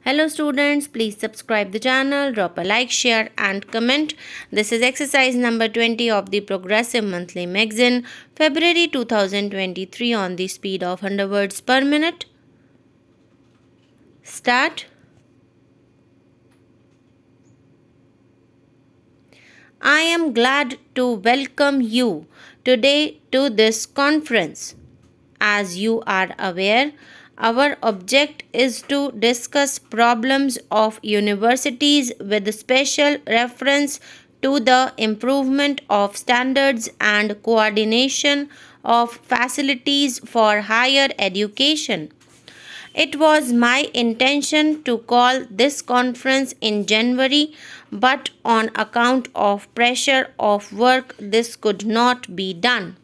Hello students, please subscribe the channel, drop a like, share and comment. This is exercise number 20 of the Progressive Monthly Magazine, February 2023 on the speed of 100 words per minute. Start. I am glad to welcome you today to this conference. As you are aware, our object is to discuss problems of universities with special reference to the improvement of standards and coordination of facilities for higher education. It was my intention to call this conference in January, but on account of pressure of work, this could not be done.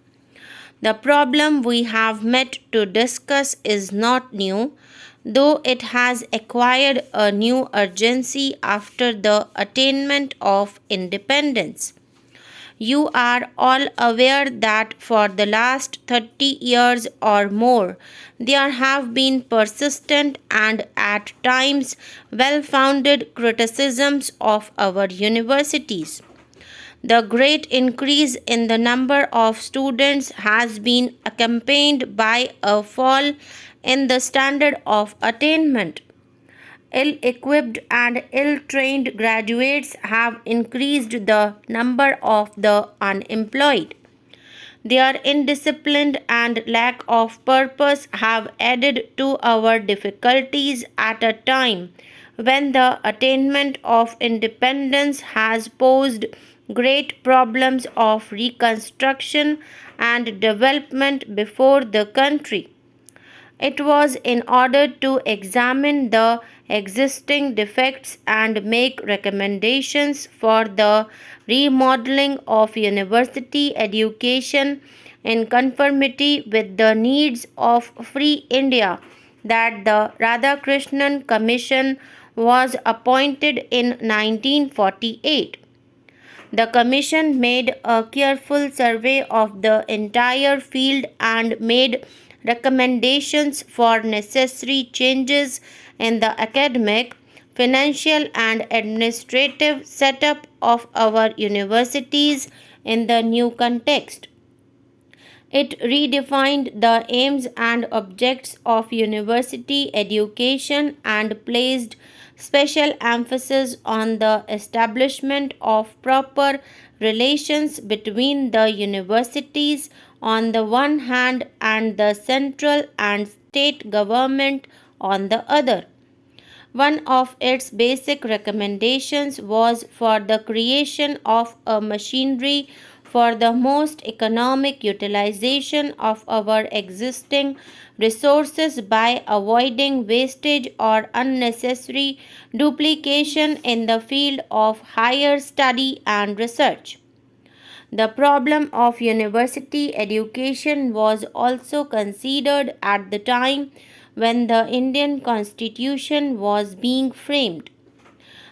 The problem we have met to discuss is not new, though it has acquired a new urgency after the attainment of independence. You are all aware that for the last 30 years or more, there have been persistent and at times well founded criticisms of our universities. The great increase in the number of students has been accompanied by a fall in the standard of attainment. Ill-equipped and ill-trained graduates have increased the number of the unemployed. Their indiscipline and lack of purpose have added to our difficulties at a time when the attainment of independence has posed great problems of reconstruction and development before the country. It was in order to examine the existing defects and make recommendations for the remodeling of university education in conformity with the needs of free India that the Radhakrishnan Commission was appointed in 1948. The Commission made a careful survey of the entire field and made recommendations for necessary changes in the academic, financial, and administrative setup of our universities in the new context. It redefined the aims and objects of university education and placed special emphasis on the establishment of proper relations between the universities on the one hand and the central and state government on the other. One of its basic recommendations was for the creation of a machinery for the most economic utilization of our existing resources by avoiding wastage or unnecessary duplication in the field of higher study and research. The problem of university education was also considered at the time when the Indian Constitution was being framed.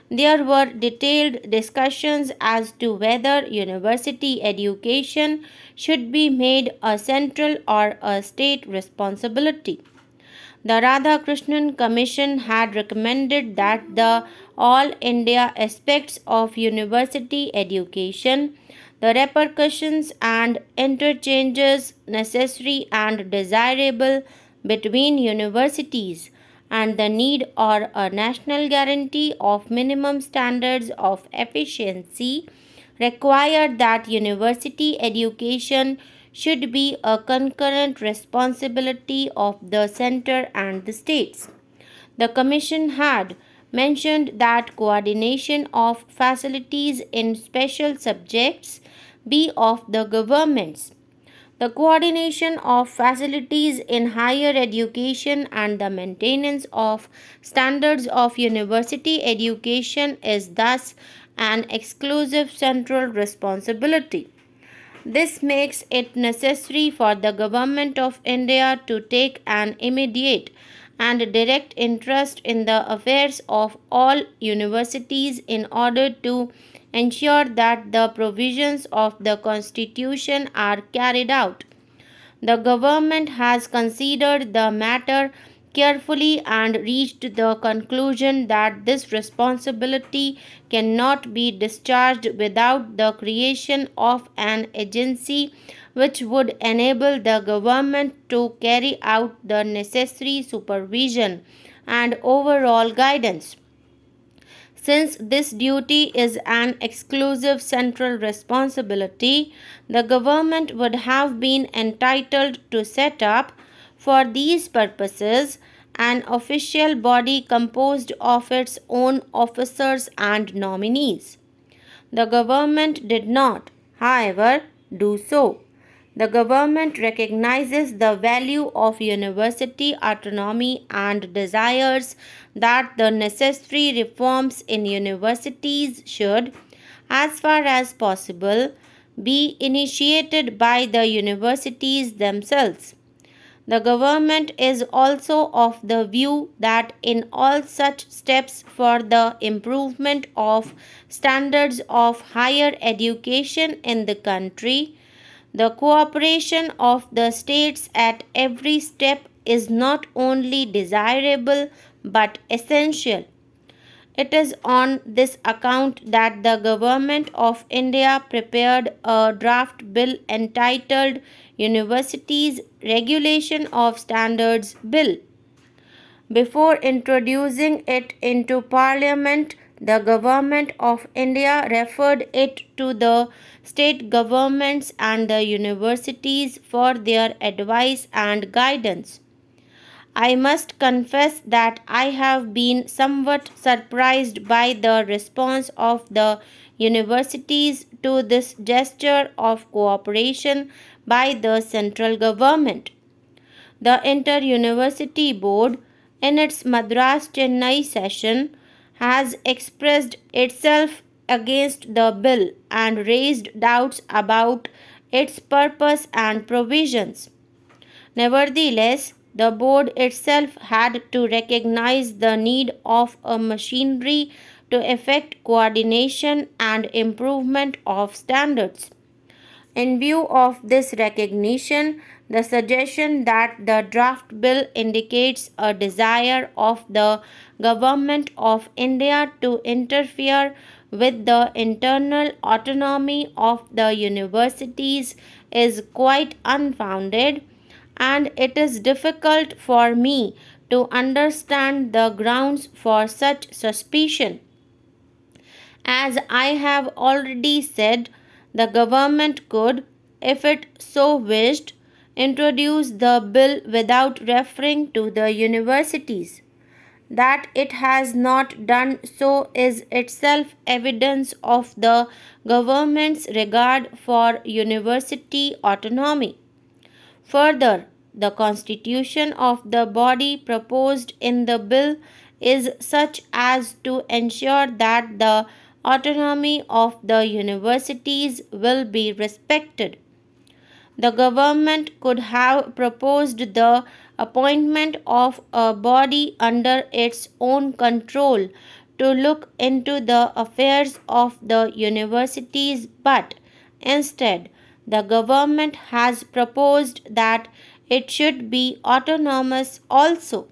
There were detailed discussions as to whether university education should be made a central or a state responsibility. The Radhakrishnan Commission had recommended that the all India aspects of university education, the repercussions and interchanges necessary and desirable between universities, and the need or a national guarantee of minimum standards of efficiency required that university education should be a concurrent responsibility of the center and the states. The Commission had mentioned that coordination of facilities in special subjects be of the governments. The coordination of facilities in higher education and the maintenance of standards of university education is thus an exclusive central responsibility. This makes it necessary for the Government of India to take an immediate and direct interest in the affairs of all universities in order to ensure that the provisions of the Constitution are carried out. The government has considered the matter carefully and reached the conclusion that this responsibility cannot be discharged without the creation of an agency which would enable the government to carry out the necessary supervision and overall guidance. Since this duty is an exclusive central responsibility, the government would have been entitled to set up, for these purposes, an official body composed of its own officers and nominees. The government did not, however, do so. The government recognizes the value of university autonomy and desires that the necessary reforms in universities should, as far as possible, be initiated by the universities themselves. The government is also of the view that in all such steps for the improvement of standards of higher education in the country, the cooperation of the states at every step is not only desirable but essential. It is on this account that the Government of India prepared a draft bill entitled Universities Regulation of Standards Bill. Before introducing it into Parliament, the Government of India referred it to the state governments and the universities for their advice and guidance. I must confess that I have been somewhat surprised by the response of the universities to this gesture of cooperation by the central government. The Inter University Board, in its Madras Chennai session, has expressed itself against the bill and raised doubts about its purpose and provisions. Nevertheless, the board itself had to recognize the need of a machinery to effect coordination and improvement of standards. In view of this recognition, the suggestion that the draft bill indicates a desire of the Government of India to interfere with the internal autonomy of the universities is quite unfounded, and it is difficult for me to understand the grounds for such suspicion. As I have already said, the government could, if it so wished, introduce the bill without referring to the universities. That it has not done so is itself evidence of the government's regard for university autonomy. Further, the constitution of the body proposed in the bill is such as to ensure that the autonomy of the universities will be respected. The government could have proposed the appointment of a body under its own control to look into the affairs of the universities, but instead, the government has proposed that it should be autonomous also.